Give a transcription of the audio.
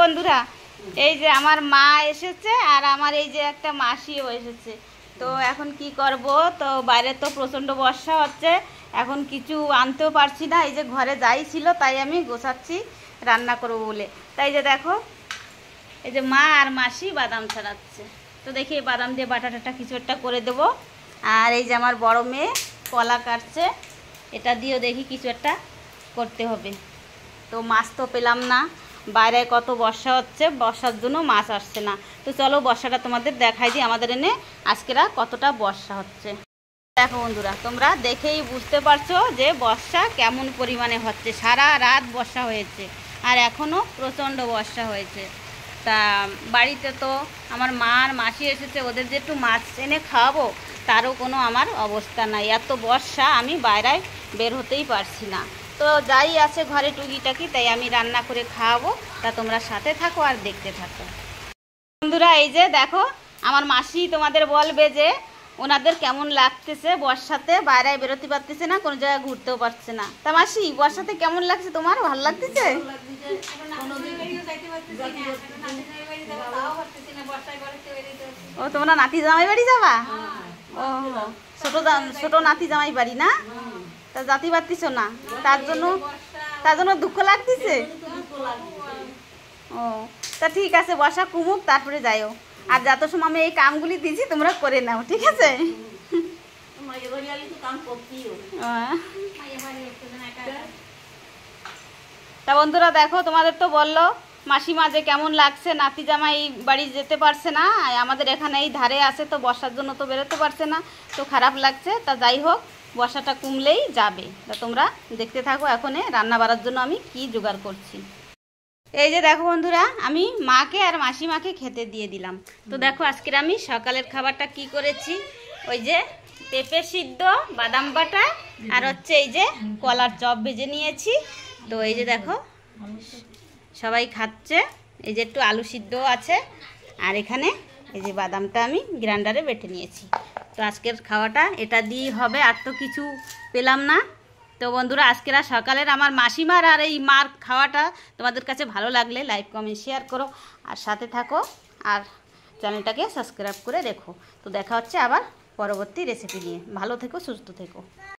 বন্ধুরা, এই যে আমার মা এসেছে আর আমার এই যে একটা মাসিও এসেছে। তো এখন কি করব, তো বাইরে তো প্রচণ্ড বর্ষা হচ্ছে, এখন কিছু আনতেও পারছি না। এই যে ঘরে যাই ছিল তাই আমি গোছাচ্ছি রান্না করব বলে। তাই যে দেখো, এই যে মা আর মাসি বাদাম ছাড়াচ্ছে। তো দেখি বাদাম দিয়ে বাটাটা কিছু একটা করে দেব। আর এই যে আমার বড় মেয়ে কলা কাটছে, এটা দিয়েও দেখি কিছু একটা করতে হবে। তো মাছ তো পেলাম না, বাইরে কত বর্ষা হচ্ছে, বর্ষার জন্য মাছ আসছে না। তো চলো বর্ষাটা তোমাদের দেখাই দিই আমাদের এনে আজকেরা কতটা বর্ষা হচ্ছে। দেখো বন্ধুরা, তোমরা দেখেই বুঝতে পারছো যে বর্ষা কেমন পরিমাণে হচ্ছে। সারা রাত বর্ষা হয়েছে আর এখনও প্রচণ্ড বর্ষা হয়েছে। তা বাড়িতে তো আমার মা আর মাসি এসেছে, ওদের যে একটু মাছ এনে খাওয়াবো তারও কোনো আমার অবস্থা নাই। এত বর্ষা, আমি বাইরে বের হতেই পারছি না। তো যাই আছে ঘরে টুকিটাকি, তাই আমি রান্না করে খাওয়াবো। তা তোমরা সাথে থাকো আর দেখতে থাকো। বন্ধুরা, এই যে দেখো, আমার মাসি তোমাদের বলবে যে ওনাদের কেমন লাগতেছে বর্ষাতে, বাইরে বেরোতে পারতেছে না, কোনো জায়গায় ঘুরতেও পারছে না। তা মাসি, বর্ষাতে কেমন লাগছে তোমার? ভালো লাগতেছে? ও, তোমরা নাতি জামাই বাড়ি যাবা? ও, ছোট নাতি জামাই বাড়ি না? তা যাতে পারতিস না, তার জন্য দুঃখ লাগতেছে। ও, তা ঠিক আছে, বর্ষা কমুক তারপরে যাইও। আর যত সময় আমি এই কামগুলি দিয়েছি তোমরা করে নাও, ঠিক আছে? তা বন্ধুরা দেখো, তোমাদের তো বললো মাসিমা যে কেমন লাগছে, নাতি জামাই বাড়ি যেতে পারছে না, আমাদের এখানে এই ধারে আছে, তো বর্ষার জন্য তো বেরোতে পারছে না, তো খারাপ লাগছে। তা যাই হোক, বর্ষাটা কমলেই যাবে। তা তোমরা দেখতে থাকো এখন রান্না বাড়ার জন্য আমি কি জোগাড় করছি। এই যে দেখো বন্ধুরা, আমি মাকে আর মাসিমাকে খেতে দিয়ে দিলাম। তো দেখো আজকের আমি সকালের খাবারটা কি করেছি। ওই যে পেঁপে সিদ্ধ, বাদাম বাটা আর হচ্ছে এই যে কলার চপ ভেজে নিয়েছি। তো এই যে দেখো সবাই খাচ্ছে। এই যে একটু আলু সিদ্ধ আছে, আর এখানে এই যে বাদামটা আমি গ্রাইন্ডারে বেটে নিয়েছি। তো আজকের খাওয়াটা এটা দিয়েই হবে, আর তো কিছু পেলাম না। তো বন্ধুরা, আজকের সকালের আমার মাসিমার আর এই মার খাওয়াটা তোমাদের কাছে ভালো লাগলে লাইক কমেন্ট শেয়ার করো আর সাথে থাকো, আর চ্যানেলটাকে সাবস্ক্রাইব করে রেখো। তো দেখা হচ্ছে আবার পরবর্তী রেসিপি নিয়ে। ভালো থেকো, সুস্থ থেকো।